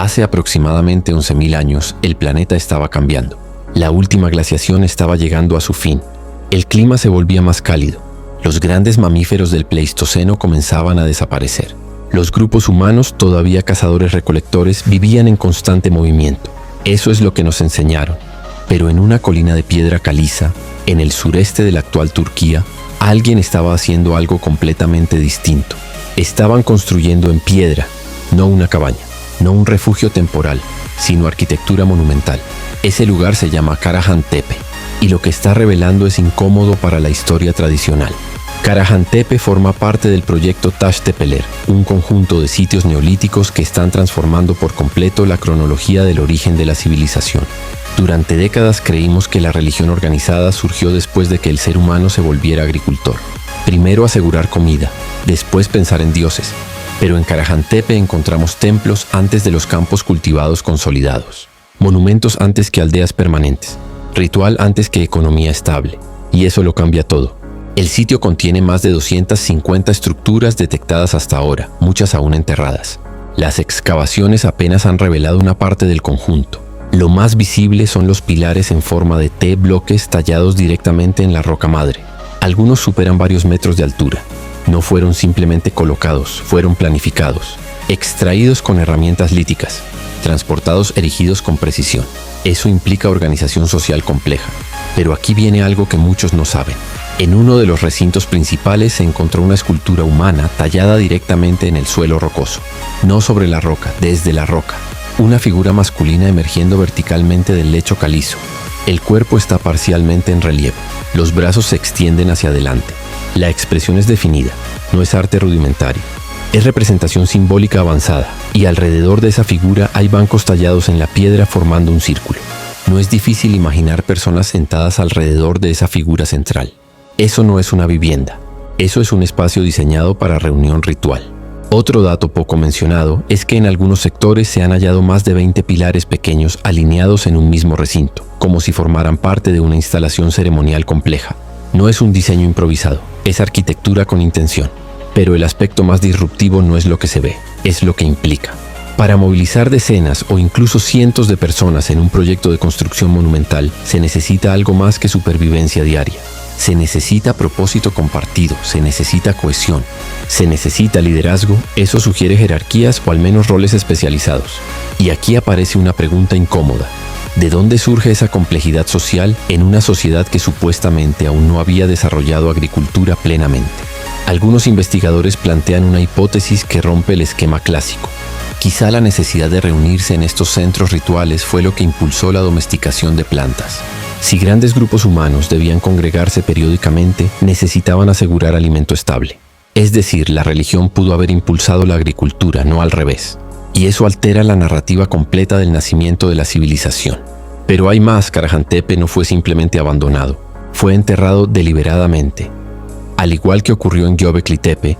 Hace aproximadamente 11.000 años, el planeta estaba cambiando. La última glaciación estaba llegando a su fin. El clima se volvía más cálido. Los grandes mamíferos del Pleistoceno comenzaban a desaparecer. Los grupos humanos, todavía cazadores-recolectores, vivían en constante movimiento. Eso es lo que nos enseñaron. Pero en una colina de piedra caliza, en el sureste de la actual Turquía, alguien estaba haciendo algo completamente distinto. Estaban construyendo en piedra, no una cabaña, no un refugio temporal, sino arquitectura monumental. Ese lugar se llama Karahan Tepe, y lo que está revelando es incómodo para la historia tradicional. Karahan Tepe forma parte del proyecto Taş Tepeler, un conjunto de sitios neolíticos que están transformando por completo la cronología del origen de la civilización. Durante décadas creímos que la religión organizada surgió después de que el ser humano se volviera agricultor. Primero asegurar comida, después pensar en dioses. Pero en Karahan Tepe encontramos templos antes de los campos cultivados consolidados, monumentos antes que aldeas permanentes, ritual antes que economía estable. Y eso lo cambia todo. El sitio contiene más de 250 estructuras detectadas hasta ahora, muchas aún enterradas. Las excavaciones apenas han revelado una parte del conjunto. Lo más visible son los pilares en forma de T, bloques tallados directamente en la roca madre. Algunos superan varios metros de altura. No fueron simplemente colocados, fueron planificados, extraídos con herramientas líticas, transportados erigidos con precisión. Eso implica organización social compleja. Pero aquí viene algo que muchos no saben. En uno de los recintos principales se encontró una escultura humana tallada directamente en el suelo rocoso. No sobre la roca, desde la roca. Una figura masculina emergiendo verticalmente del lecho calizo. El cuerpo está parcialmente en relieve. Los brazos se extienden hacia adelante. La expresión es definida, no es arte rudimentario. Es representación simbólica avanzada, y alrededor de esa figura hay bancos tallados en la piedra formando un círculo. No es difícil imaginar personas sentadas alrededor de esa figura central. Eso no es una vivienda, eso es un espacio diseñado para reunión ritual. Otro dato poco mencionado es que en algunos sectores se han hallado más de 20 pilares pequeños alineados en un mismo recinto, como si formaran parte de una instalación ceremonial compleja. No es un diseño improvisado, es arquitectura con intención. Pero el aspecto más disruptivo no es lo que se ve, es lo que implica. Para movilizar decenas o incluso cientos de personas en un proyecto de construcción monumental, se necesita algo más que supervivencia diaria. Se necesita propósito compartido, se necesita cohesión, se necesita liderazgo. Eso sugiere jerarquías o al menos roles especializados. Y aquí aparece una pregunta incómoda. ¿De dónde surge esa complejidad social en una sociedad que supuestamente aún no había desarrollado agricultura plenamente? Algunos investigadores plantean una hipótesis que rompe el esquema clásico. Quizá la necesidad de reunirse en estos centros rituales fue lo que impulsó la domesticación de plantas. Si grandes grupos humanos debían congregarse periódicamente, necesitaban asegurar alimento estable. Es decir, la religión pudo haber impulsado la agricultura, no al revés. Y eso altera la narrativa completa del nacimiento de la civilización. Pero hay más. Karahan Tepe no fue simplemente abandonado, fue enterrado deliberadamente. Al igual que ocurrió en Göbekli Tepe,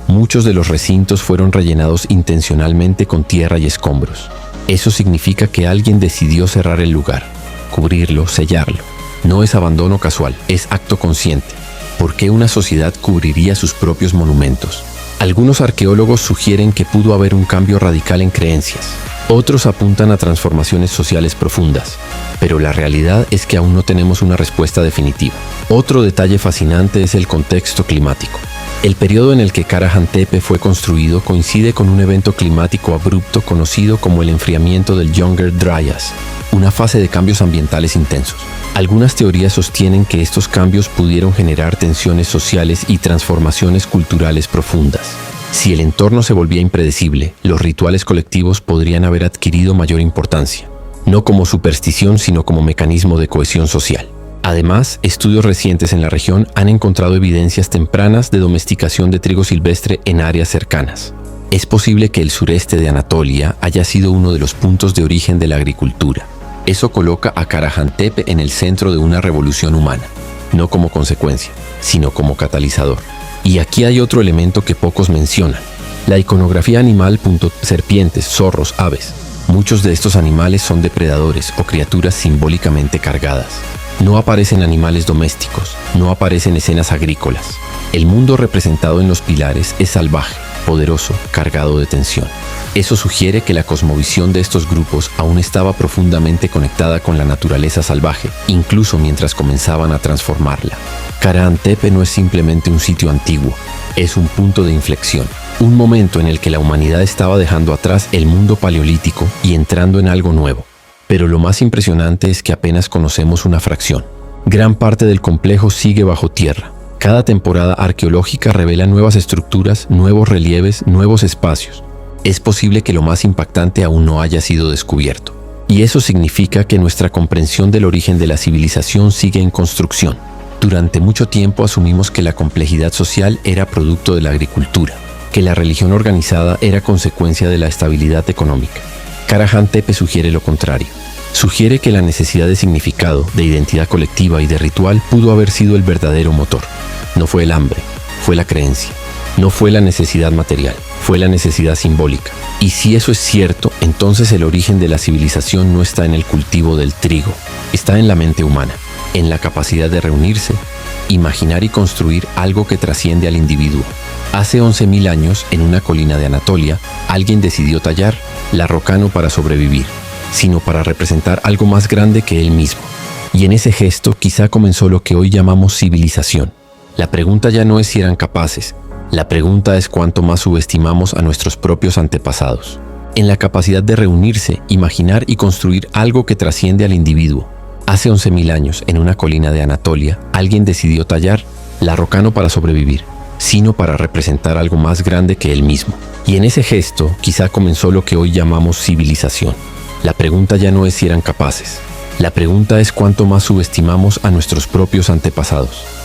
muchos de los recintos fueron rellenados intencionalmente con tierra y escombros. Eso significa que alguien decidió cerrar el lugar, cubrirlo, sellarlo. No es abandono casual, es acto consciente. ¿Por qué una sociedad cubriría sus propios monumentos? Algunos arqueólogos sugieren que pudo haber un cambio radical en creencias. Otros apuntan a transformaciones sociales profundas. Pero la realidad es que aún no tenemos una respuesta definitiva. Otro detalle fascinante es el contexto climático. El periodo en el que Karahan Tepe fue construido coincide con un evento climático abrupto conocido como el enfriamiento del Younger Dryas, una fase de cambios ambientales intensos. Algunas teorías sostienen que estos cambios pudieron generar tensiones sociales y transformaciones culturales profundas. Si el entorno se volvía impredecible, los rituales colectivos podrían haber adquirido mayor importancia, no como superstición sino como mecanismo de cohesión social. Además, estudios recientes en la región han encontrado evidencias tempranas de domesticación de trigo silvestre en áreas cercanas. Es posible que el sureste de Anatolia haya sido uno de los puntos de origen de la agricultura. Eso coloca a Karahan Tepe en el centro de una revolución humana, no como consecuencia, sino como catalizador. Y aquí hay otro elemento que pocos mencionan: la iconografía animal. Serpientes, zorros, aves. Muchos de estos animales son depredadores o criaturas simbólicamente cargadas. No aparecen animales domésticos, no aparecen escenas agrícolas. El mundo representado en los pilares es salvaje, poderoso, cargado de tensión. Eso sugiere que la cosmovisión de estos grupos aún estaba profundamente conectada con la naturaleza salvaje, incluso mientras comenzaban a transformarla. Karahan Tepe no es simplemente un sitio antiguo, es un punto de inflexión, un momento en el que la humanidad estaba dejando atrás el mundo paleolítico y entrando en algo nuevo. Pero lo más impresionante es que apenas conocemos una fracción. Gran parte del complejo sigue bajo tierra. Cada temporada arqueológica revela nuevas estructuras, nuevos relieves, nuevos espacios. Es posible que lo más impactante aún no haya sido descubierto. Y eso significa que nuestra comprensión del origen de la civilización sigue en construcción. Durante mucho tiempo asumimos que la complejidad social era producto de la agricultura, que la religión organizada era consecuencia de la estabilidad económica. Karahan Tepe sugiere lo contrario. Sugiere que la necesidad de significado, de identidad colectiva y de ritual pudo haber sido el verdadero motor. No fue el hambre, fue la creencia. No fue la necesidad material, fue la necesidad simbólica. Y si eso es cierto, entonces el origen de la civilización no está en el cultivo del trigo, está en la mente humana, en la capacidad de reunirse, imaginar y construir algo que trasciende al individuo. Hace 11.000 años, en una colina de Anatolia, alguien decidió tallar la roca no para sobrevivir, sino para representar algo más grande que él mismo. Y en ese gesto quizá comenzó lo que hoy llamamos civilización. La pregunta ya no es si eran capaces, la pregunta es cuánto más subestimamos a nuestros propios antepasados. En la capacidad de reunirse, imaginar y construir algo que trasciende al individuo. Hace 11.000 años, en una colina de Anatolia, alguien decidió tallar la roca no para sobrevivir, sino para representar algo más grande que él mismo. Y en ese gesto quizá comenzó lo que hoy llamamos civilización. La pregunta ya no es si eran capaces. La pregunta es cuánto más subestimamos a nuestros propios antepasados.